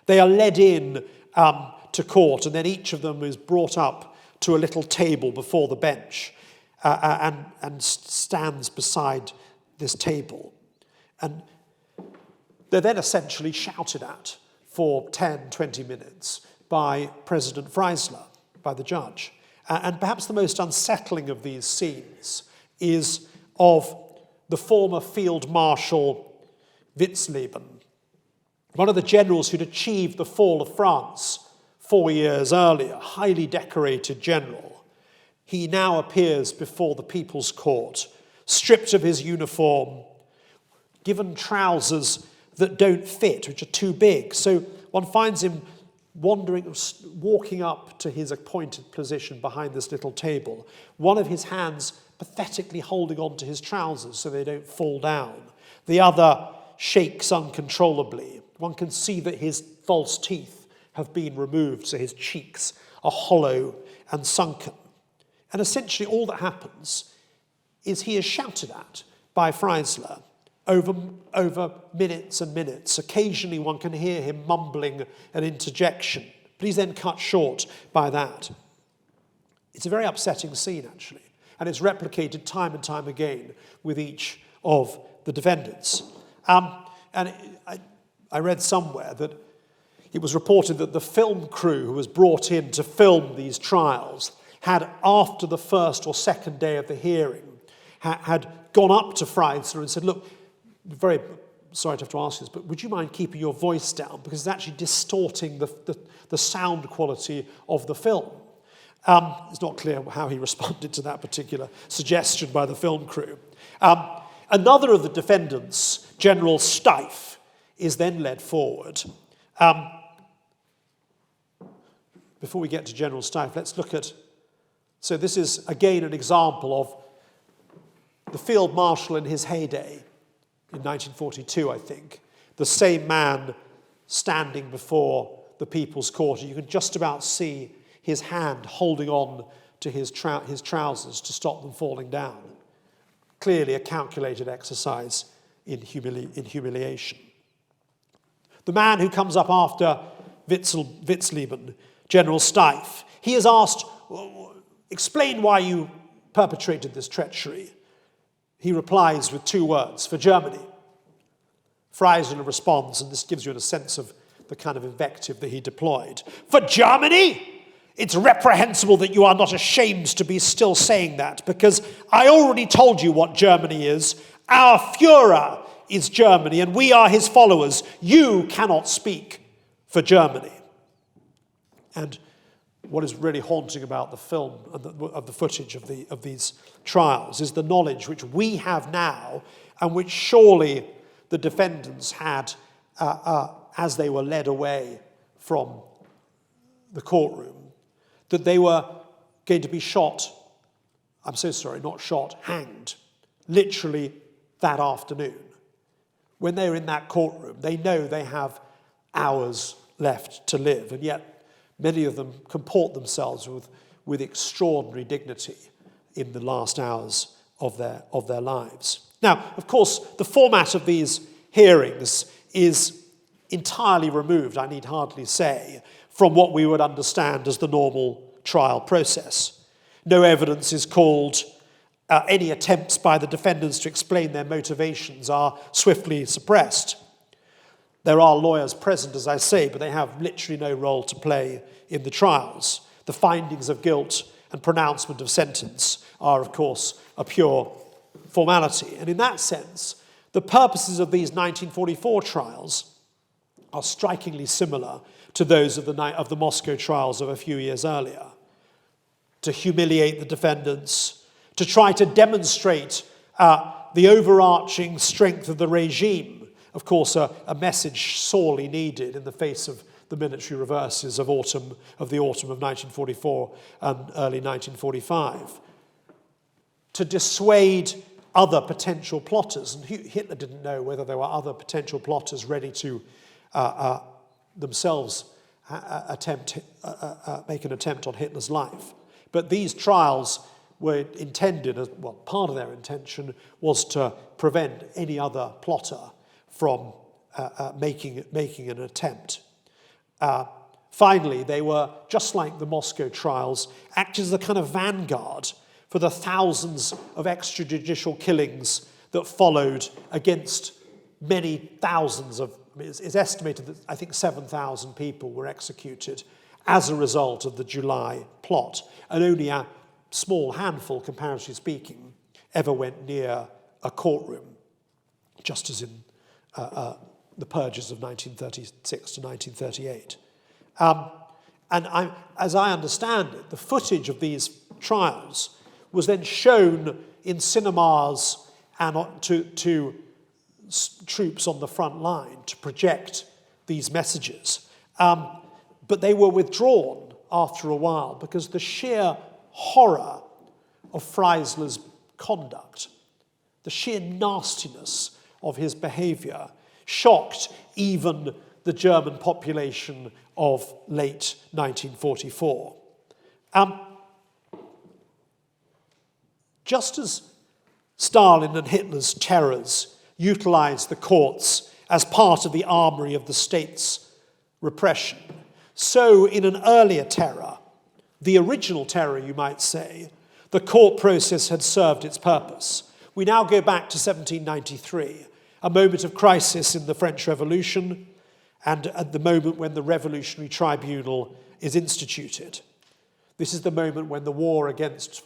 They are led in to court, and then each of them is brought up to a little table before the bench and stands beside this table. And they're then essentially shouted at for 10, 20 minutes by President Freisler. by the judge. And perhaps the most unsettling of these scenes is of the former Field Marshal Witzleben, one of the generals who'd achieved the fall of France 4 years earlier, highly decorated general. He now appears before the People's Court, stripped of his uniform, given trousers that don't fit, which are too big. So one finds him walking up to his appointed position behind this little table, one of his hands pathetically holding on to his trousers so they don't fall down. The other shakes uncontrollably. One can see that his false teeth have been removed, so his cheeks are hollow and sunken. And essentially all that happens is he is shouted at by Freisler over minutes and minutes. Occasionally one can hear him mumbling an interjection, but he's then cut short by that. It's a very upsetting scene, actually, and it's replicated time and time again with each of the defendants. I read somewhere that it was reported that the film crew who was brought in to film these trials had, after the first or second day of the hearing, had gone up to Freisler and said, look, very sorry to have to ask this, but would you mind keeping your voice down? Because it's actually distorting the sound quality of the film. It's not clear how he responded to that particular suggestion by the film crew. Another of the defendants, General Steiff, is then led forward. Before we get to General Steiff, let's look at... So this is, again, an example of the Field Marshal in his heyday, in 1942, I think, the same man standing before the People's Court. You can just about see his hand holding on to his trousers to stop them falling down. Clearly a calculated exercise in humiliation. The man who comes up after Witzleben, General Steiff, he is asked, explain why you perpetrated this treachery. He replies with 2 words, for Germany. Freisler responds, and this gives you a sense of the kind of invective that he deployed. For Germany? It's reprehensible that you are not ashamed to be still saying that, because I already told you what Germany is. Our Führer is Germany, and we are his followers. You cannot speak for Germany. And what is really haunting about the film and of the footage of these trials is the knowledge which we have now, and which surely the defendants had as they were led away from the courtroom, that they were going to be shot, hanged, literally that afternoon. When they're in that courtroom, they know they have hours left to live, and yet many of them comport themselves with extraordinary dignity in the last hours of their lives. Now, of course, the format of these hearings is entirely removed, I need hardly say, from what we would understand as the normal trial process. No evidence is called. Any attempts by the defendants to explain their motivations are swiftly suppressed. There are lawyers present, as I say, but they have literally no role to play in the trials. The findings of guilt and pronouncement of sentence are, of course, a pure formality. And in that sense, the purposes of these 1944 trials are strikingly similar to those of the Moscow trials of a few years earlier. To humiliate the defendants, to try to demonstrate the overarching strength of the regime. Of course, a message sorely needed in the face of the military reverses of the autumn of 1944 and early 1945. To dissuade other potential plotters, and Hitler didn't know whether there were other potential plotters ready to themselves make an attempt on Hitler's life. But these trials were intended, part of their intention was to prevent any other plotter from making an attempt. Finally, they were, just like the Moscow trials, acted as a kind of vanguard for the thousands of extrajudicial killings that followed against many thousands of, it's estimated that I think 7,000 people were executed, as a result of the July plot, and only a small handful, comparatively speaking, ever went near a courtroom, just as in the purges of 1936 to 1938. As I understand it, the footage of these trials was then shown in cinemas and to troops on the front line to project these messages. But they were withdrawn after a while because the sheer horror of Freisler's conduct, the sheer nastiness of his behavior, shocked even the German population of late 1944. Just as Stalin and Hitler's terrors utilized the courts as part of the armory of the state's repression, so in an earlier terror, the original terror, you might say, the court process had served its purpose. We now go back to 1793, a moment of crisis in the French Revolution, and at the moment when the Revolutionary Tribunal is instituted. This is the moment when the war against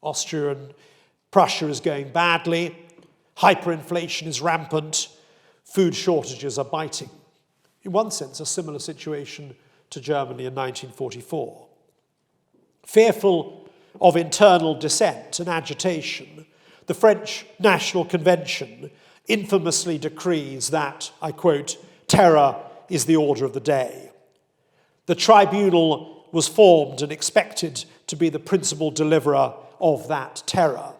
Austria and Prussia is going badly, hyperinflation is rampant, food shortages are biting. In one sense, a similar situation to Germany in 1944. Fearful of internal dissent and agitation, the French National Convention infamously decrees that, I quote, terror is the order of the day. The tribunal was formed and expected to be the principal deliverer of that terror.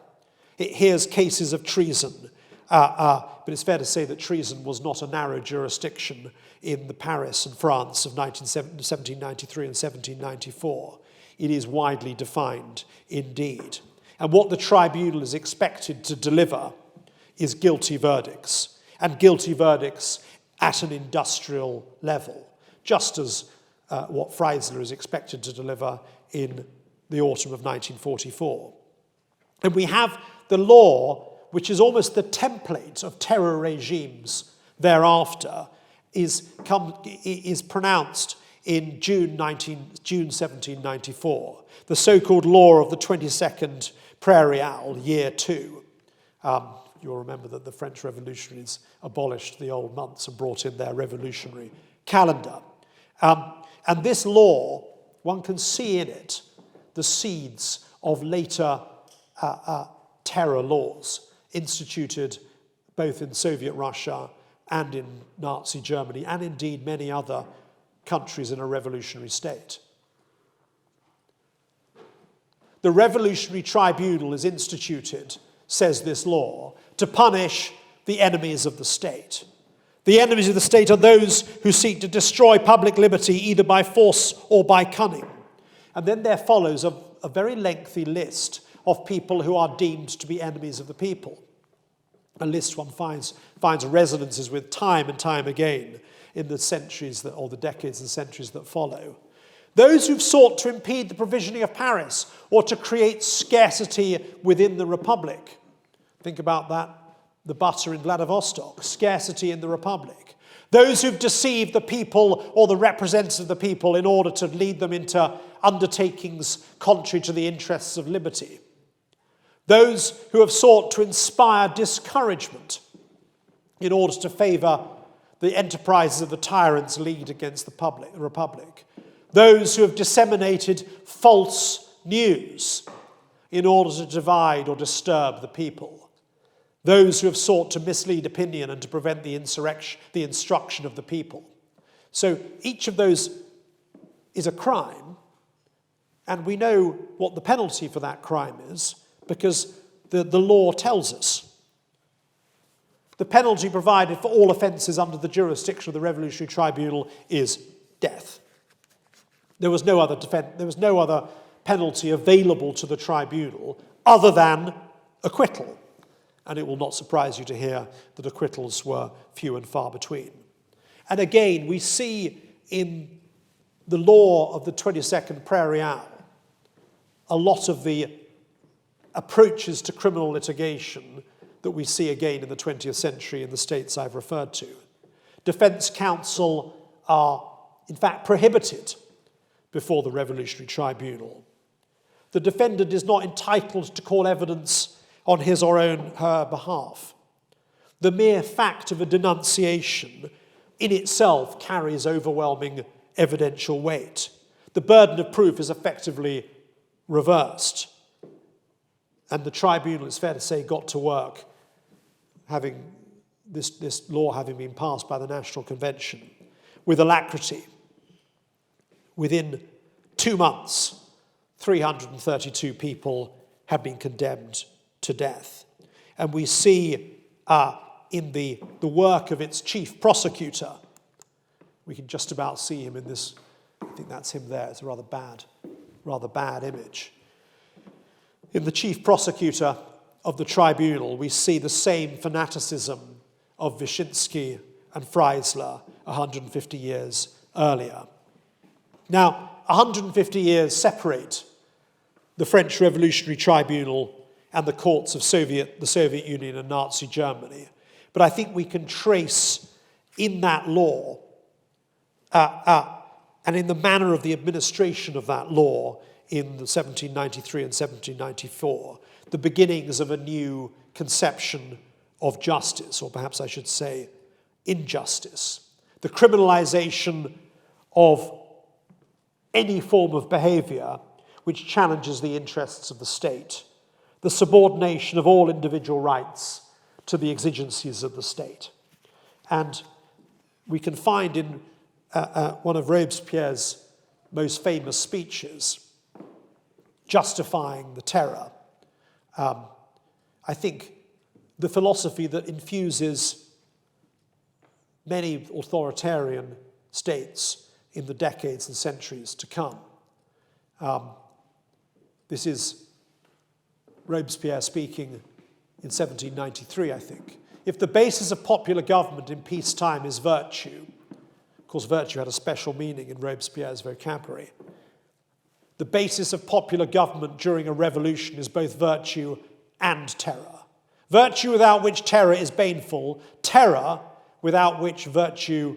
It hears cases of treason, but it's fair to say that treason was not a narrow jurisdiction in the Paris and France of 1793 and 1794. It is widely defined indeed. And what the tribunal is expected to deliver is guilty verdicts, and guilty verdicts at an industrial level, just as what Freisler is expected to deliver in the autumn of 1944. And we have the law, which is almost the template of terror regimes thereafter, is pronounced in June 1794, the so-called law of the 22nd Prairial, year 2. You'll remember that the French revolutionaries abolished the old months and brought in their revolutionary calendar. And this law, one can see in it the seeds of later terror laws instituted both in Soviet Russia and in Nazi Germany, and indeed many other countries in a revolutionary state. The Revolutionary Tribunal is instituted, says this law, to punish the enemies of the state. The enemies of the state are those who seek to destroy public liberty either by force or by cunning. And then there follows a very lengthy list of people who are deemed to be enemies of the people. A list one finds resonances with time and time again in the centuries or the decades and centuries that follow. Those who've sought to impede the provisioning of Paris or to create scarcity within the Republic. Think about that, the butter in Vladivostok, scarcity in the Republic. Those who've deceived the people or the representatives of the people in order to lead them into undertakings contrary to the interests of liberty. Those who have sought to inspire discouragement in order to favour the enterprises of the tyrants leagued against the Republic. Those who have disseminated false news in order to divide or disturb the people. Those who have sought to mislead opinion and to prevent the instruction of the people. So each of those is a crime, and we know what the penalty for that crime is because the law tells us. The penalty provided for all offences under the jurisdiction of the Revolutionary Tribunal is death. There was no other penalty available to the tribunal other than acquittal. And it will not surprise you to hear that acquittals were few and far between. And again, we see in the law of the 22nd Prairial a lot of the approaches to criminal litigation that we see again in the 20th century in the states I've referred to. Defence counsel are, in fact, prohibited before the Revolutionary Tribunal. The defendant is not entitled to call evidence on his or her behalf. The mere fact of a denunciation in itself carries overwhelming evidential weight. The burden of proof is effectively reversed. And the tribunal, it's fair to say, got to work, having this law having been passed by the National Convention, with alacrity. Within 2 months, 332 people have been condemned to death. And we see in the work of its chief prosecutor, we can just about see him in this, I think that's him there, it's a rather bad image. In the chief prosecutor of the tribunal, we see the same fanaticism of Wyszynski and Freisler 150 years earlier. Now, 150 years separate the French Revolutionary Tribunal and the courts of the Soviet Union and Nazi Germany. But I think we can trace in that law and in the manner of the administration of that law in the 1793 and 1794, the beginnings of a new conception of justice, or perhaps I should say injustice. The criminalization of any form of behavior which challenges the interests of the state, the subordination of all individual rights to the exigencies of the state. And we can find in one of Robespierre's most famous speeches, justifying the terror, I think the philosophy that infuses many authoritarian states in the decades and centuries to come. This is Robespierre speaking in 1793, I think. If the basis of popular government in peacetime is virtue, of course virtue had a special meaning in Robespierre's vocabulary, the basis of popular government during a revolution is both virtue and terror. Virtue without which terror is baneful, terror without which virtue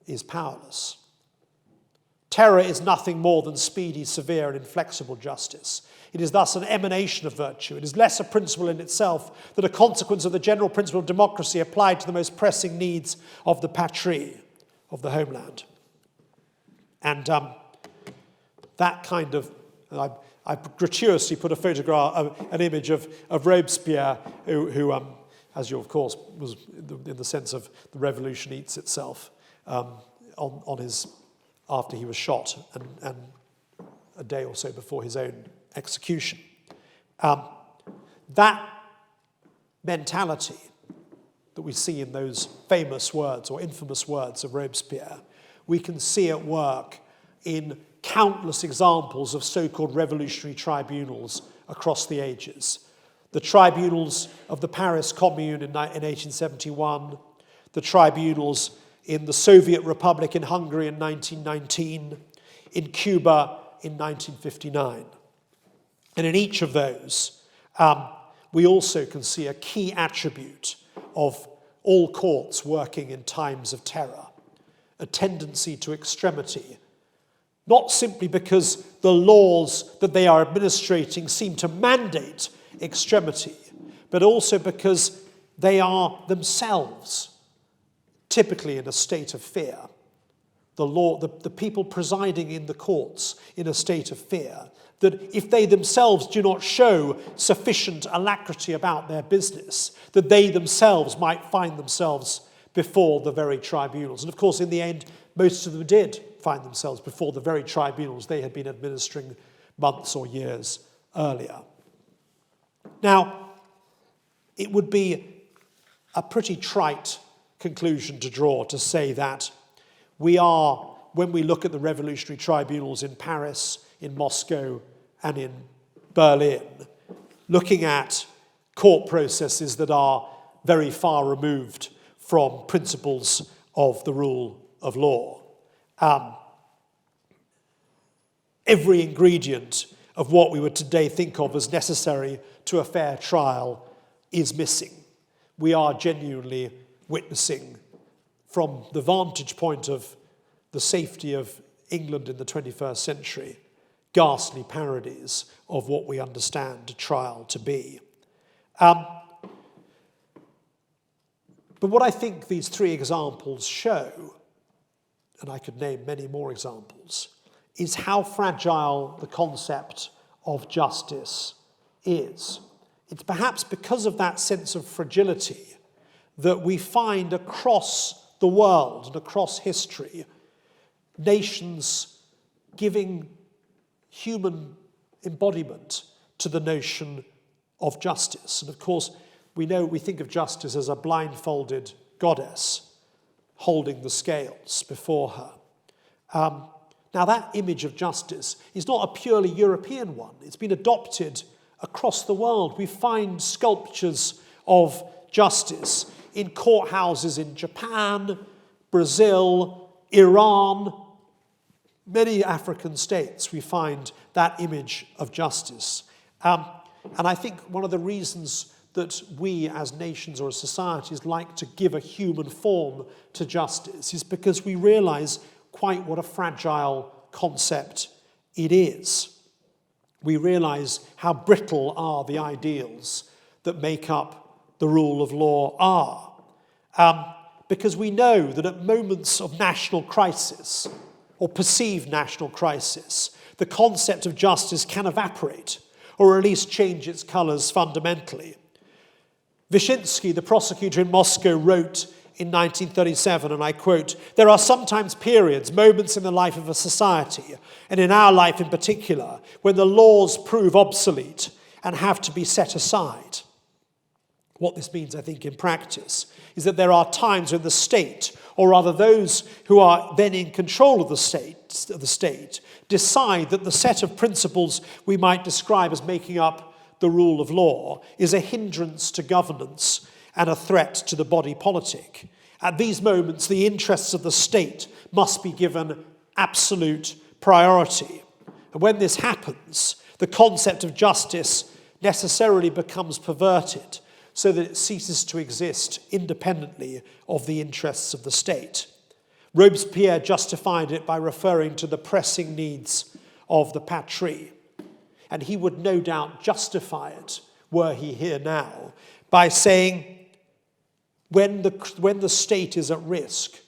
is powerless. Terror is nothing more than speedy, severe, and inflexible justice. It is thus an emanation of virtue. It is less a principle in itself than a consequence of the general principle of democracy applied to the most pressing needs of the patrie, of the homeland. And that kind of, I gratuitously put a photograph, an image of Robespierre, who as you of course was in the sense of the revolution eats itself, on his, after he was shot and a day or so before his own execution. That mentality that we see in those famous words or infamous words of Robespierre, we can see at work in countless examples of so-called revolutionary tribunals across the ages. The tribunals of the Paris Commune in 1871, the tribunals in the Soviet Republic in Hungary in 1919, in Cuba in 1959. And in each of those, we also can see a key attribute of all courts working in times of terror, a tendency to extremity, not simply because the laws that they are administrating seem to mandate extremity, but also because they are themselves typically in a state of fear. The people presiding in the courts in a state of fear, that if they themselves do not show sufficient alacrity about their business, that they themselves might find themselves before the very tribunals. And of course, in the end, most of them did find themselves before the very tribunals they had been administering months or years earlier. Now, it would be a pretty trite conclusion to draw to say that we are, when we look at the revolutionary tribunals in Paris, in Moscow, and in Berlin, looking at court processes that are very far removed from principles of the rule of law. Every ingredient of what we would today think of as necessary to a fair trial is missing. We are genuinely witnessing, from the vantage point of the safety of England in the 21st century, ghastly parodies of what we understand a trial to be. But what I think these three examples show, and I could name many more examples, is how fragile the concept of justice is. It's perhaps because of that sense of fragility that we find across the world and across history nations giving human embodiment to the notion of justice. And of course, we think of justice as a blindfolded goddess holding the scales before her. Now, that image of justice is not a purely European one. It's been adopted across the world. We find sculptures of justice in courthouses in Japan, Brazil, Iran, many African states. We find that image of justice. And I think one of the reasons that we as nations or as societies like to give a human form to justice is because we realize quite what a fragile concept it is. We realize how brittle are the ideals that make up the rule of law are. Because we know that at moments of national crisis, or perceived national crisis, the concept of justice can evaporate, or at least change its colours fundamentally. Vyshinsky, the prosecutor in Moscow, wrote in 1937, and I quote, "There are sometimes periods, moments in the life of a society, and in our life in particular, when the laws prove obsolete and have to be set aside." What this means, I think, in practice, is that there are times when the state, or rather those who are then in control of the state, decide that the set of principles we might describe as making up the rule of law is a hindrance to governance and a threat to the body politic. At these moments, the interests of the state must be given absolute priority. And when this happens, the concept of justice necessarily becomes perverted, so that it ceases to exist independently of the interests of the state. Robespierre justified it by referring to the pressing needs of the patrie. And he would no doubt justify it, were he here now, by saying, when the state is at risk,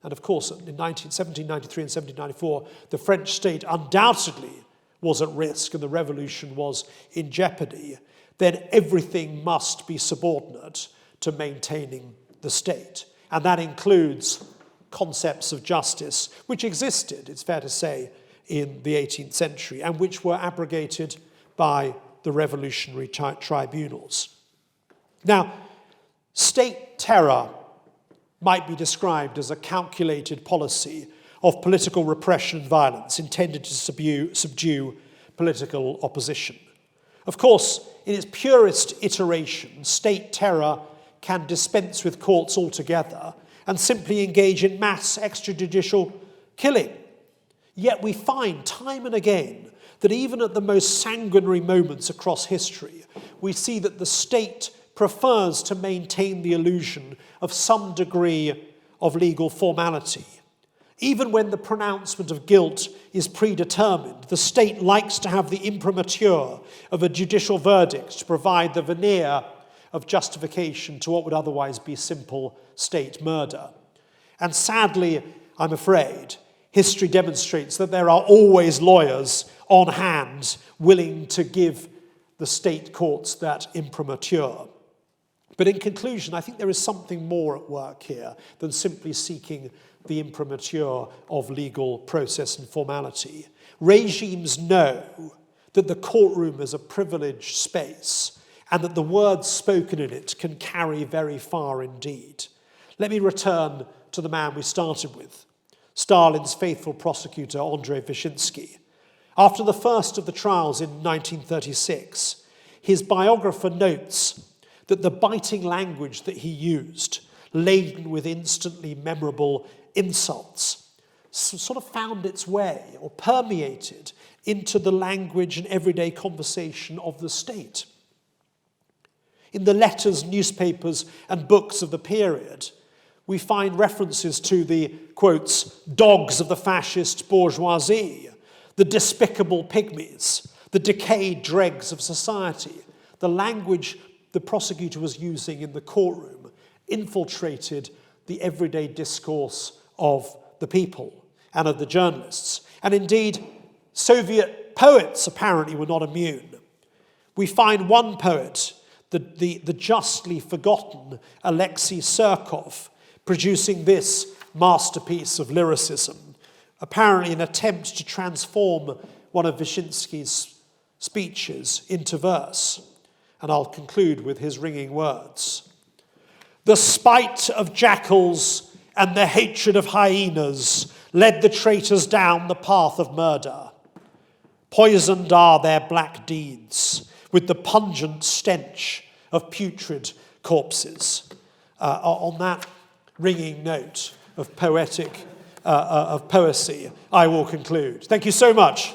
and of course in 1793 and 1794, the French state undoubtedly was at risk and the revolution was in jeopardy, then everything must be subordinate to maintaining the state. And that includes concepts of justice, which existed, it's fair to say, in the 18th century, and which were abrogated by the revolutionary tribunals. Now, state terror might be described as a calculated policy of political repression and violence intended to subdue political opposition. Of course, in its purest iteration, state terror can dispense with courts altogether and simply engage in mass extrajudicial killing. Yet we find time and again that even at the most sanguinary moments across history, we see that the state prefers to maintain the illusion of some degree of legal formality. Even when the pronouncement of guilt is predetermined, the state likes to have the imprimatur of a judicial verdict to provide the veneer of justification to what would otherwise be simple state murder. And sadly, I'm afraid, history demonstrates that there are always lawyers on hand willing to give the state courts that imprimatur. But in conclusion, I think there is something more at work here than simply seeking the imprimatur of legal process and formality. Regimes know that the courtroom is a privileged space and that the words spoken in it can carry very far indeed. Let me return to the man we started with, Stalin's faithful prosecutor, Andrei Vyshinsky. After the first of the trials in 1936, his biographer notes that the biting language that he used, laden with instantly memorable insults, sort of found its way or permeated into the language and everyday conversation of the state. In the letters, newspapers, and books of the period, We find references to the, quotes, dogs of the fascist bourgeoisie, the despicable pygmies, the decayed dregs of society. The language the prosecutor was using in the courtroom infiltrated the everyday discourse of the people and of the journalists. And indeed, Soviet poets apparently were not immune. We find one poet, the justly forgotten Alexei Surkov, producing this masterpiece of lyricism, apparently an attempt to transform one of Vyshinsky's speeches into verse. And I'll conclude with his ringing words. The spite of jackals and the hatred of hyenas led the traitors down the path of murder. Poisoned are their black deeds with the pungent stench of putrid corpses. On that ringing note of poetic, of poesy, I will conclude. Thank you so much.